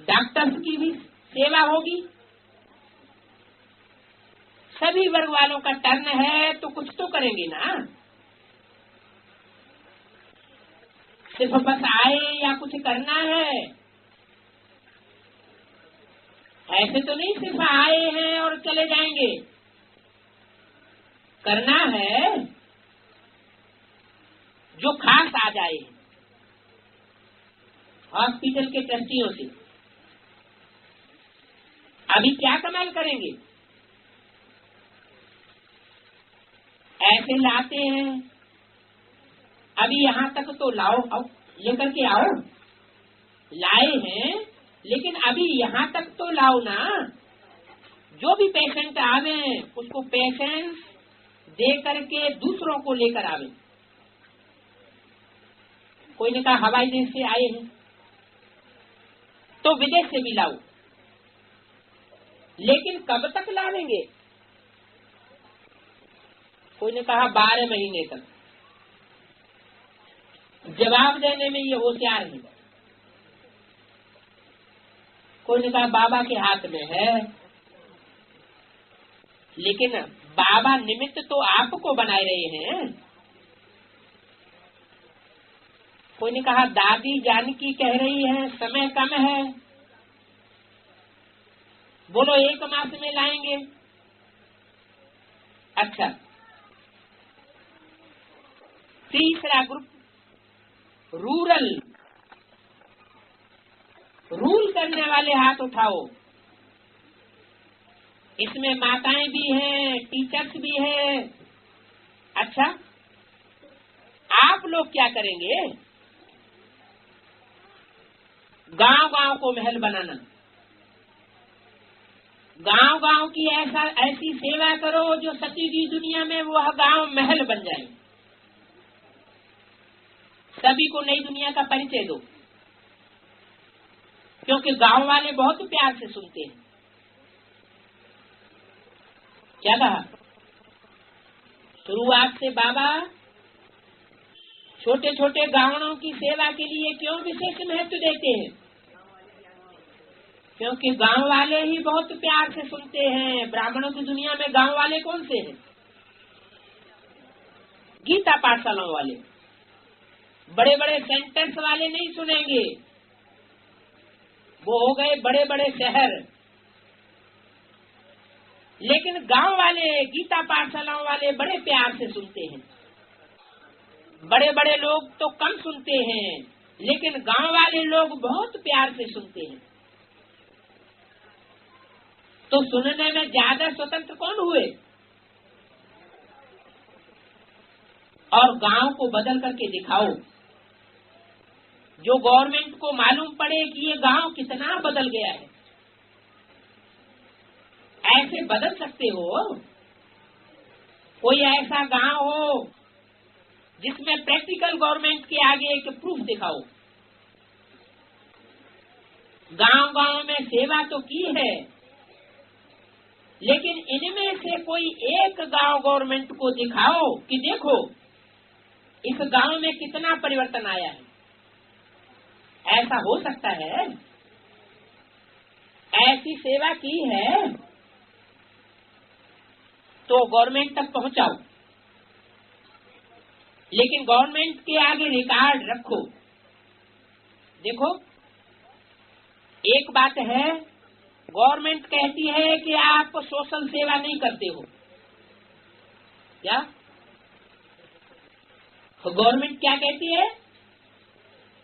डॉक्टर्स की भी सेवा होगी। सभी वर्ग वालों का टर्न है, तो कुछ तो करेंगे ना। सिर्फ बस आए या कुछ करना है, ऐसे तो नहीं सिर्फ आए हैं और चले जाएंगे। करना है जो खास आ जाए। हॉस्पिटल के ट्रस्टियों से अभी क्या कमाल करेंगे? ऐसे लाते हैं, अभी यहाँ तक तो लाओ, आओ लेकर के आओ। लाए हैं, लेकिन अभी यहाँ तक तो लाओ ना। जो भी पेशेंट आवे उसको पेशेंस दे करके दूसरों को लेकर आवे। कोई ने कहा हवाई देश से आए हैं, तो विदेश से भी लाओ, लेकिन कब तक लावेंगे? कोई ने कहा 12 महीने तक। जवाब देने में ये होशियार है। कोई ने कहा बाबा के हाथ में है, लेकिन बाबा निमित्त तो आपको बनाए रहे हैं। कोई ने कहा दादी जानकी कह रही है समय कम है, बोलो 1 मास में लाएंगे। अच्छा, तीसरा ग्रुप रूल करने वाले हाथ उठाओ। इसमें माताएं भी हैं, टीचर्स भी हैं। अच्छा, आप लोग क्या करेंगे? गांव-गांव को महल बनाना। गांव-गांव की ऐसी सेवा करो जो सती की दुनिया में वह गांव महल बन जाए। सभी को नई दुनिया का परिचय दो, क्योंकि गांव वाले बहुत प्यार से सुनते हैं। क्या कहा? शुरुआत से बाबा छोटे छोटे गांवों की सेवा के लिए क्यों विशेष महत्व देते हैं? क्योंकि गांव वाले ही बहुत प्यार से सुनते हैं। ब्राह्मणों की दुनिया में गांव वाले कौन से हैं? गीता पाठशालाओं वाले। बड़े बड़े सेंटर्स वाले नहीं सुनेंगे, वो हो गए बड़े बड़े शहर। लेकिन गांव वाले, गीता पाठशालाओं वाले बड़े प्यार से सुनते हैं। बड़े बड़े लोग तो कम सुनते हैं, लेकिन गांव वाले लोग बहुत प्यार से सुनते हैं। तो सुनने में ज्यादा स्वतंत्र कौन हुए? और गांव को बदल करके दिखाओ, जो गवर्नमेंट को मालूम पड़े कि ये गांव कितना बदल गया है। ऐसे बदल सकते हो? कोई ऐसा गांव हो जिसमें प्रैक्टिकल गवर्नमेंट के आगे एक प्रूफ दिखाओ। गांव गांव में सेवा तो की है, लेकिन इनमें से कोई एक गांव गवर्नमेंट को दिखाओ कि देखो इस गांव में कितना परिवर्तन आया है। ऐसा हो सकता है? ऐसी सेवा की है तो गवर्नमेंट तक पहुंचाओ, लेकिन गवर्नमेंट के आगे रिकॉर्ड रखो। देखो, एक बात है, गवर्नमेंट कहती है कि आप सोशल सेवा नहीं करते हो। क्या गवर्नमेंट क्या कहती है?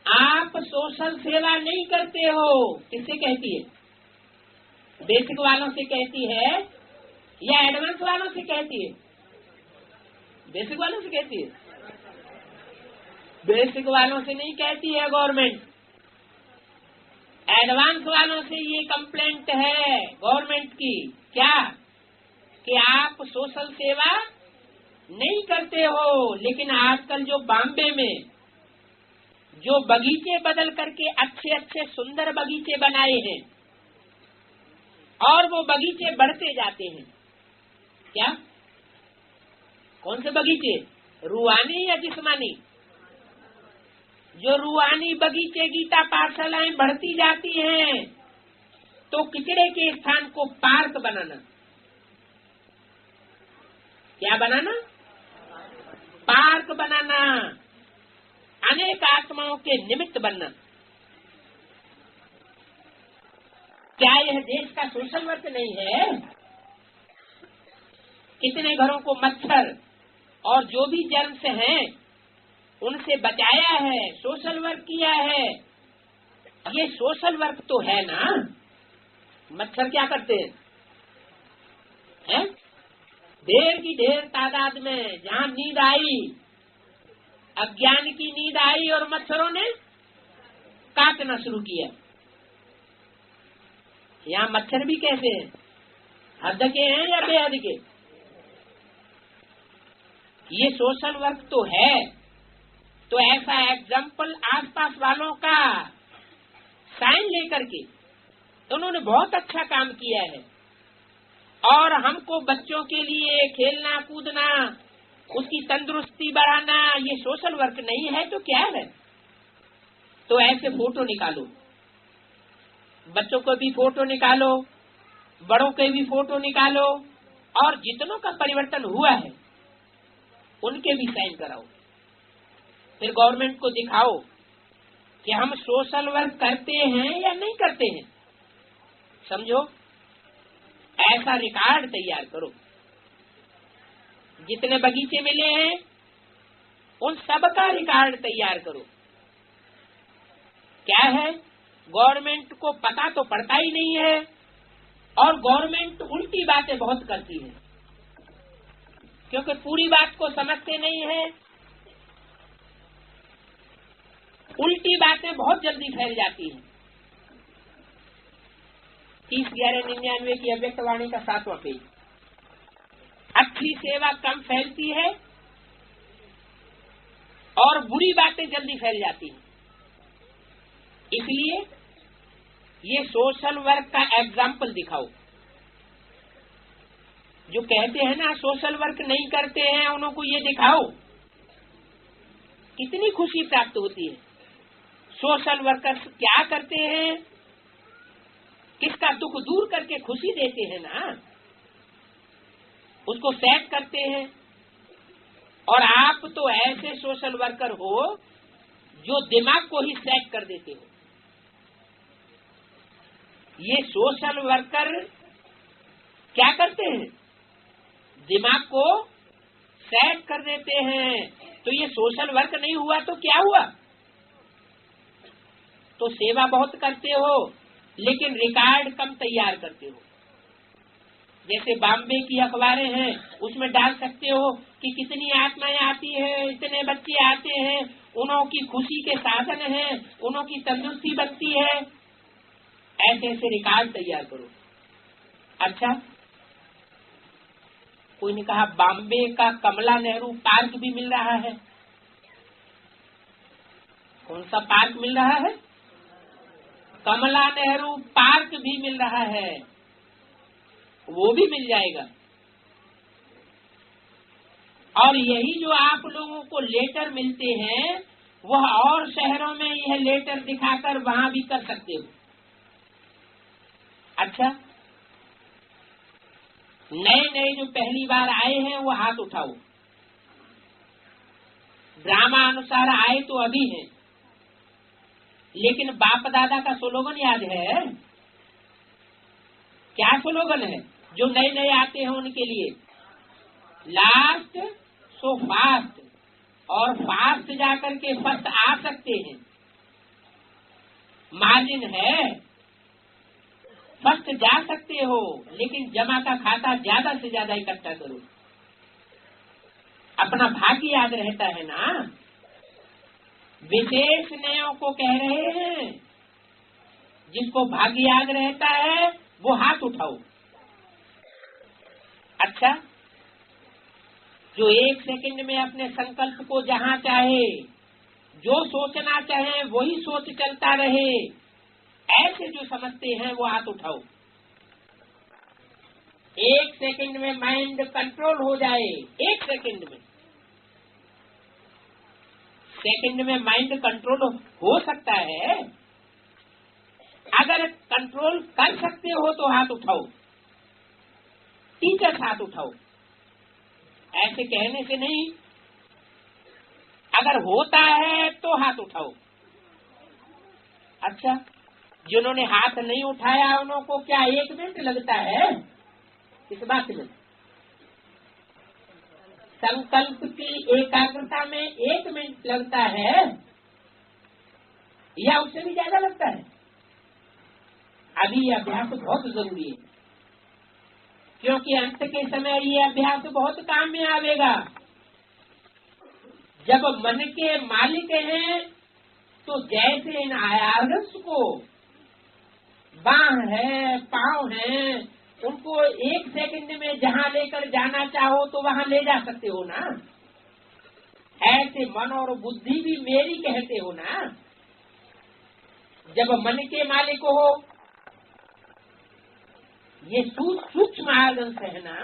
आप सोशल सेवा नहीं करते हो। किससे कहती है? बेसिक वालों से कहती है या एडवांस वालों से कहती है? बेसिक वालों से कहती है। बेसिक वालों से नहीं कहती है गवर्नमेंट, एडवांस वालों से ये कंप्लेंट है गवर्नमेंट की। क्या? कि आप सोशल सेवा नहीं करते हो। लेकिन आजकल जो बॉम्बे में जो बगीचे बदल करके अच्छे अच्छे सुंदर बगीचे बनाए हैं, और वो बगीचे बढ़ते जाते हैं। क्या? कौन से बगीचे? रूहानी या जिस्मानी? जो रूहानी बगीचे, गीता पाठशालाएं बढ़ती जाती हैं, तो किचड़े के स्थान को पार्क बनाना। क्या बनाना? पार्क बनाना, अनेक आत्माओं के निमित्त बनना। क्या यह देश का सोशल वर्क नहीं है? कितने घरों को मच्छर और जो भी जर्म से हैं उनसे बचाया है, सोशल वर्क किया है। ये सोशल वर्क तो है ना। मच्छर क्या करते हैं? ढेर की ढेर तादाद में जहाँ नींद आई, अज्ञान की नींद आई और मच्छरों ने काटना शुरू किया। यहाँ मच्छर भी कैसे हैं? हद के हैं या बेहद के? ये सोशल वर्क तो है। तो ऐसा एग्जाम्पल आसपास वालों का साइन लेकर के उन्होंने बहुत अच्छा काम किया है। और हमको बच्चों के लिए खेलना कूदना, उसकी तंदुरुस्ती बढ़ाना, ये सोशल वर्क नहीं है तो क्या है? तो ऐसे फोटो निकालो, बच्चों को भी फोटो निकालो, बड़ों के भी फोटो निकालो, और जितनों का परिवर्तन हुआ है उनके भी साइन कराओ। फिर गवर्नमेंट को दिखाओ कि हम सोशल वर्क करते हैं या नहीं करते हैं। समझो, ऐसा रिकॉर्ड तैयार करो। जितने बगीचे मिले हैं उन सब का रिकॉर्ड तैयार करो। क्या है? गवर्नमेंट को पता तो पड़ता ही नहीं है, और गवर्नमेंट उल्टी बातें बहुत करती है, क्योंकि पूरी बात को समझते नहीं है। उल्टी बातें बहुत जल्दी फैल जाती हैं। 30/11/99 की अव्यक्त वाणी का 7वां पेज। अच्छी सेवा कम फैलती है, और बुरी बातें जल्दी फैल जाती हैं। इसलिए ये सोशल वर्क का एग्जाम्पल दिखाओ। जो कहते हैं ना सोशल वर्क नहीं करते हैं, उनको ये दिखाओ, कितनी खुशी प्राप्त होती है। सोशल वर्कर्स क्या करते हैं, किसका दुख दूर करके खुशी देते हैं ना, उसको सेट करते हैं। और आप तो ऐसे सोशल वर्कर हो जो दिमाग को ही सेट कर देते हो। ये सोशल वर्कर क्या करते हैं, दिमाग को सेट कर देते हैं। तो ये सोशल वर्क नहीं हुआ तो क्या हुआ? तो सेवा बहुत करते हो लेकिन रिकॉर्ड कम तैयार करते हो। जैसे बॉम्बे की अखबारें हैं, उसमें डाल सकते हो कि कितनी आत्माएं आती हैं, इतने बच्चे आते हैं, उन्हों की खुशी के साधन हैं, उन्हों की तंदुरुस्ती बनती है। ऐसे ऐसे रिकॉर्ड तैयार करो। अच्छा, कोई ने कहा बॉम्बे का कमला नेहरू पार्क भी मिल रहा है। कौन सा पार्क मिल रहा है? कमला नेहरू पार्क भी मिल रहा है, वो भी मिल जाएगा। और यही जो आप लोगों को लेटर मिलते हैं, वह और शहरों में यह लेटर दिखाकर वहां भी कर सकते हो। अच्छा, नए नए जो पहली बार आए हैं वो हाथ उठाओ। ड्रामा अनुसार आए तो अभी हैं, लेकिन बाप दादा का स्लोगन याद है? क्या स्लोगन है जो नए नए आते हैं उनके लिए? लास्ट सो फास्ट, और फास्ट जाकर के फर्स्ट आ सकते हैं। मार्जिन है, फर्स्ट जा सकते हो, लेकिन जमा का खाता ज्यादा से ज्यादा इकट्ठा करो। अपना भाग्य याद रहता है ना। विशेष नयों को कह रहे हैं, जिसको भाग्य याद रहता है वो हाथ उठाओ। अच्छा, जो 1 सेकंड में अपने संकल्प को जहां चाहे, जो सोचना चाहे वही सोच चलता रहे, ऐसे जो समझते हैं वो हाथ उठाओ। 1 सेकंड में माइंड कंट्रोल हो जाए, 1 सेकंड में। सेकंड में माइंड कंट्रोल हो सकता है। अगर कंट्रोल कर सकते हो तो हाथ उठाओ। टीचर्स हाथ उठाओ। ऐसे कहने से नहीं, अगर होता है तो हाथ उठाओ। अच्छा, जिन्होंने हाथ नहीं उठाया उनको क्या 1 मिनट लगता है इस बात में? संकल्प की एकाग्रता में 1 मिनट लगता है या उससे भी ज्यादा लगता है? अभी ये अभ्यास बहुत जरूरी है, क्योंकि अंत के समय ये अभ्यास बहुत काम में आवेगा। जब मन के मालिक हैं तो जैसे इन आर्गन्स को बांह है, पांव है, उनको 1 सेकंड में जहां लेकर जाना चाहो तो वहां ले जा सकते हो ना। ऐसे मन और बुद्धि भी मेरी कहते हो ना। जब मन के मालिक हो, ये सूक्ष्म आर्गन्स है ना,